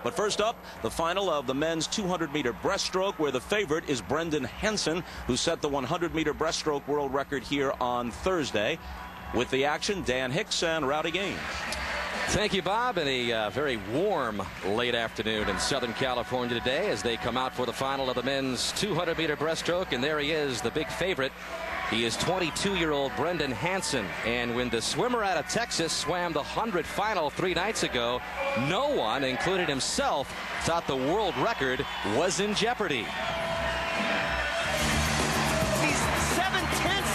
But first up, the final of the men's 200-meter breaststroke, where the favorite is Brendan Hansen, who set the 100-meter breaststroke world record here on Thursday. With the action, Dan Hicks and Rowdy Gaines. Thank you, Bob, and a very warm late afternoon in Southern California today as they come out for the final of the men's 200-meter breaststroke. And there he is, the big favorite. He is 22-year-old Brendan Hansen, and when the swimmer out of Texas swam the 100 final 3 nights ago, no one, including himself, thought the world record was in jeopardy. He's 0.7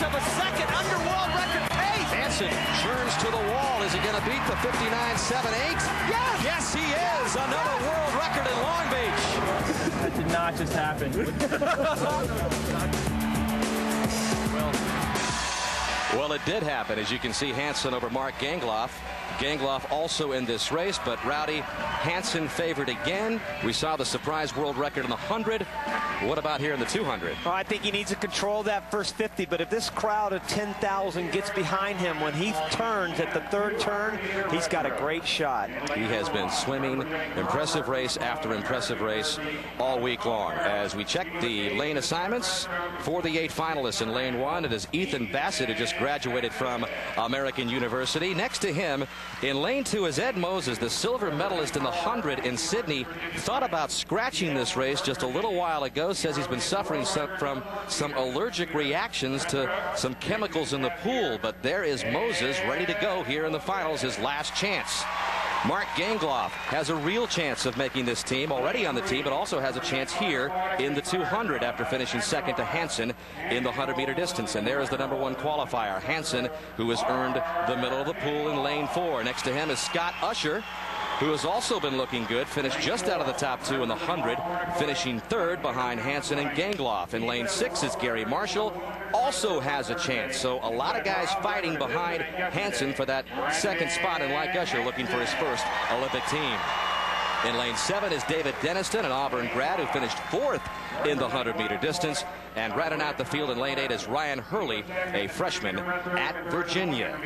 of a second under world record pace. Hansen turns to the wall. Is he going to beat the 59.78? Yes! Yes, he is. Another world record in Long Beach. That did not just happen. Well, it did happen. As you can see, Hansen over Mark Gangloff. Gangloff also in this race, but Rowdy, Hansen favored again. We saw the surprise world record in the 100. What about here in the 200? Well, I think he needs to control that first 50, but if this crowd of 10,000 gets behind him when he turns at the third turn, he's got a great shot. He has been swimming impressive race after impressive race all week long. As we check the lane assignments for the 8 finalists in lane 1, it is Ethan Bassett, who just graduated from American University. Next to him in lane 2 is Ed Moses, the silver medalist in the 100 in Sydney. Thought about scratching this race just a little while ago. Says he's been suffering from some allergic reactions to some chemicals in the pool. But there is Moses ready to go here in the finals, his last chance. Mark Gangloff has a real chance of making this team, already on the team, but also has a chance here in the 200 after finishing second to Hansen in the 100-meter distance. And there is the #1 qualifier, Hansen, who has earned the middle of the pool in lane 4. Next to him is Scott Usher, who has also been looking good, finished just out of the top 2 in the 100, finishing 3rd behind Hansen and Gangloff. In lane 6 is Gary Marshall, also has a chance. So a lot of guys fighting behind Hansen for that second spot, and like Usher, looking for his first Olympic team. In lane 7 is David Denniston, an Auburn grad who finished 4th in the 100-meter distance. And rounding out the field in lane 8 is Ryan Hurley, a freshman at Virginia.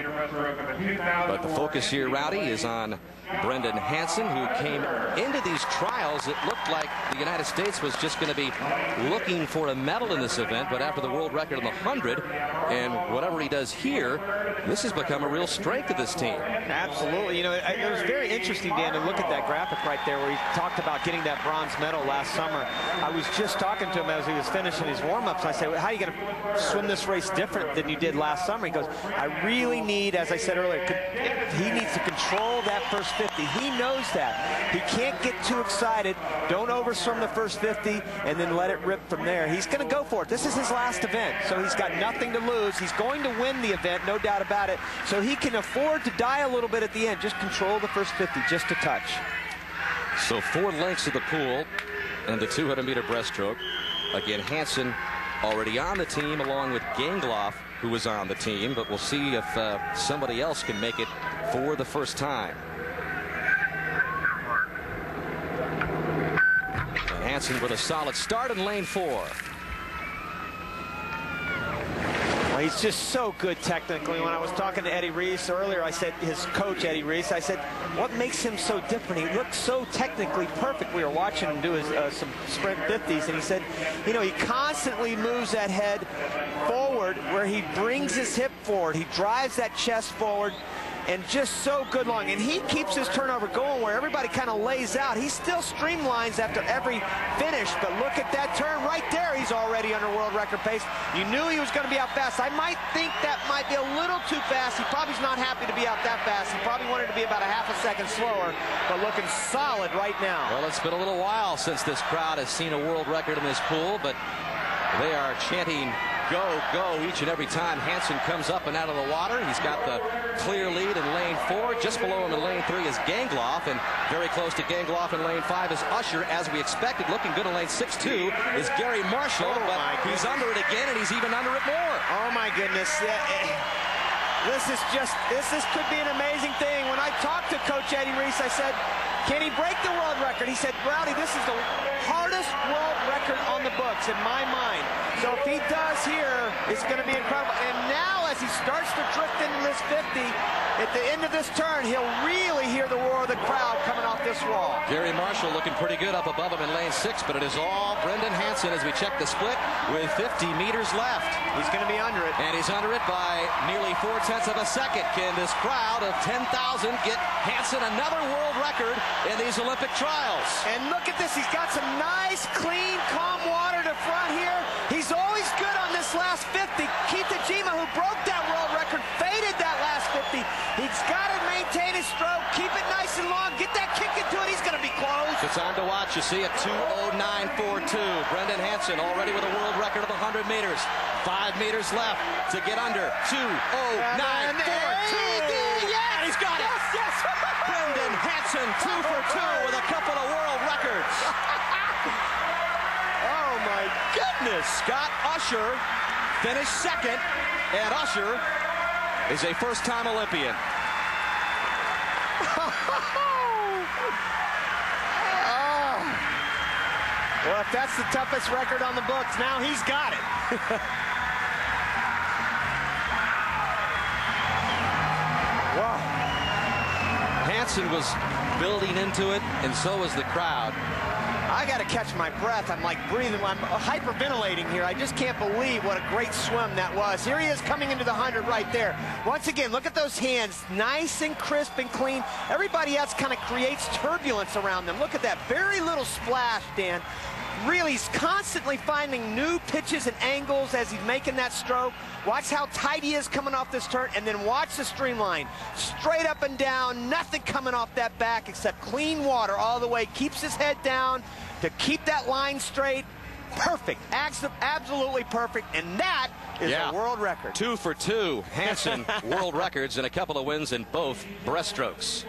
But the focus here, Rowdy, is on Brendan Hansen, who came into these trials. It looked like the United States was just going to be looking for a medal in this event, but after the world record in the 100 and whatever he does here, this has become a real strength of this team. Absolutely. You know, it was very interesting, Dan, to look at that graphic right there where he talked about getting that bronze medal last summer. I was just talking to him as he was finishing his warm-ups. I said, well, how are you going to swim this race different than you did last summer? He goes, I really need, as I said earlier, he needs to control that first 50. He knows that. He can't get too excited. Don't overswim the first 50 and then let it rip from there. He's going to go for it. This is his last event, so he's got nothing to lose. He's going to win the event, no doubt about it. So he can afford to die a little bit at the end. Just control the first 50, just a touch. So 4 lengths of the pool and the 200-meter breaststroke. Again, Hansen already on the team along with Gangloff, who was on the team, but we'll see if somebody else can make it for the first time. And Hansen with a solid start in lane 4. Well, he's just so good technically. When I was talking to Eddie Reese earlier, I said, his coach Eddie Reese, I said, what makes him so different? He looks so technically perfect. We were watching him do his some sprint 50s, and he said, you know, he constantly moves that head forward where he brings his hip forward. He drives that chest forward, and just so good long. And he keeps his turnover going where everybody kind of lays out. He still streamlines after every finish, but look at that turn right there. He's already under world record pace. You knew he was going to be out fast. I might think that might be a little too fast. He probably's not happy to be out that fast. He probably wanted to be about a half a second slower, but looking solid right now. Well, it's been a little while since this crowd has seen a world record in this pool, but they are chanting go, go each and every time Hansen comes up and out of the water. He's got the clear lead in lane 4. Just below him in lane 3 is Gangloff, and very close to Gangloff in lane 5 is Usher, as we expected. Looking good in lane 6, too, is Gary Marshall, but he's under it again, and he's even under it more. Oh, my goodness. This could be an amazing thing. When I talked to Coach Eddie Reese, I said, can he break the world record? He said, Rowdy, this is the hardest world record on the books in my mind. So if he does here, it's going to be incredible. And now as he starts to drift into this 50, at the end of this turn, he'll really hear the roar of the crowd coming off this wall. Gary Marshall looking pretty good up above him in lane 6, but it is all Brendan Hansen as we check the split with 50 meters left. He's going to be under it. And he's under it by nearly 4/10 of a second. Can this crowd of 10,000 get Hansen another world record in these Olympic trials? And look at this. He's got some nice, clean, calm water to front here. He's always good on this last 50. Keith Tajima, who broke that world record, faded that last 50. He's got to maintain his stroke, keep it nice and long, get that kick into it. He's going to be close. It's on to watch. You see a 2:09.42. Brendan Hansen already with a world record of 100 meters. 5 meters left to get under 2:09.42. Yes, and he's got it. Yes. Brendan Hansen 2 for 2 with a couple of world records. Oh my goodness. Scott Usher finished second, and Usher is a first-time Olympian. Well, if that's the toughest record on the books, now he's got it. Wow. Hansen was building into it, and so was the crowd. I got to catch my breath. I'm like breathing. I'm hyperventilating here. I just can't believe what a great swim that was. Here he is coming into the 100 right there. Once again, look at those hands. Nice and crisp and clean. Everybody else kind of creates turbulence around them. Look at that. Very little splash, Dan. Really, he's constantly finding new pitches and angles as he's making that stroke. Watch how tight he is coming off this turn, and then watch the streamline. Straight up and down, nothing coming off that back except clean water all the way. Keeps his head down to keep that line straight. Perfect, absolutely perfect, and that is a world record. 2 for 2, Hansen world records, and a couple of wins in both breaststrokes.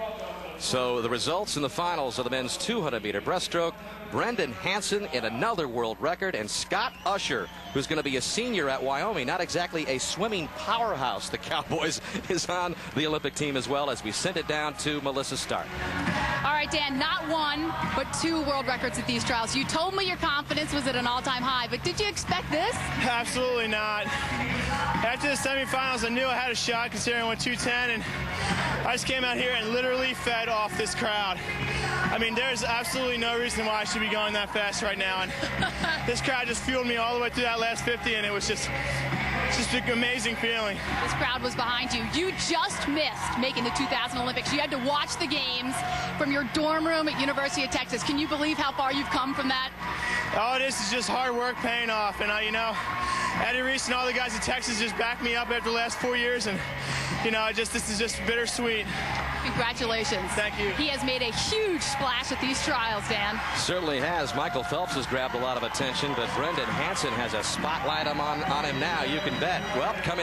So the results in the finals of the men's 200-meter breaststroke, Brendan Hansen in another world record, and Scott Usher, who's going to be a senior at Wyoming, not exactly a swimming powerhouse. The Cowboys is on the Olympic team as well, as we send it down to Melissa Stark. All right, Dan, not 1, but 2 world records at these trials. You told me your confidence was at an all-time high, but did you expect this? Absolutely not. After the semifinals, I knew I had a shot considering I went 2:10, and I just came out here and literally fed off this crowd. I mean, there's absolutely no reason why I should be going that fast right now, and this crowd just fueled me all the way through that last 50, and it was just an amazing feeling. This crowd was behind you. You just missed making the 2000 Olympics. You had to watch the games from your dorm room at University of Texas. Can you believe how far you've come from that? Oh, this is just hard work paying off, and you know, Eddie Reese and all the guys in Texas just backed me up after the last 4 years, and you know, this is just bittersweet. Congratulations. Thank you. He has made a huge splash at these trials, Dan. Certainly has. Michael Phelps has grabbed a lot of attention, but Brendan Hansen has a spotlight on him now, you can bet. Well, coming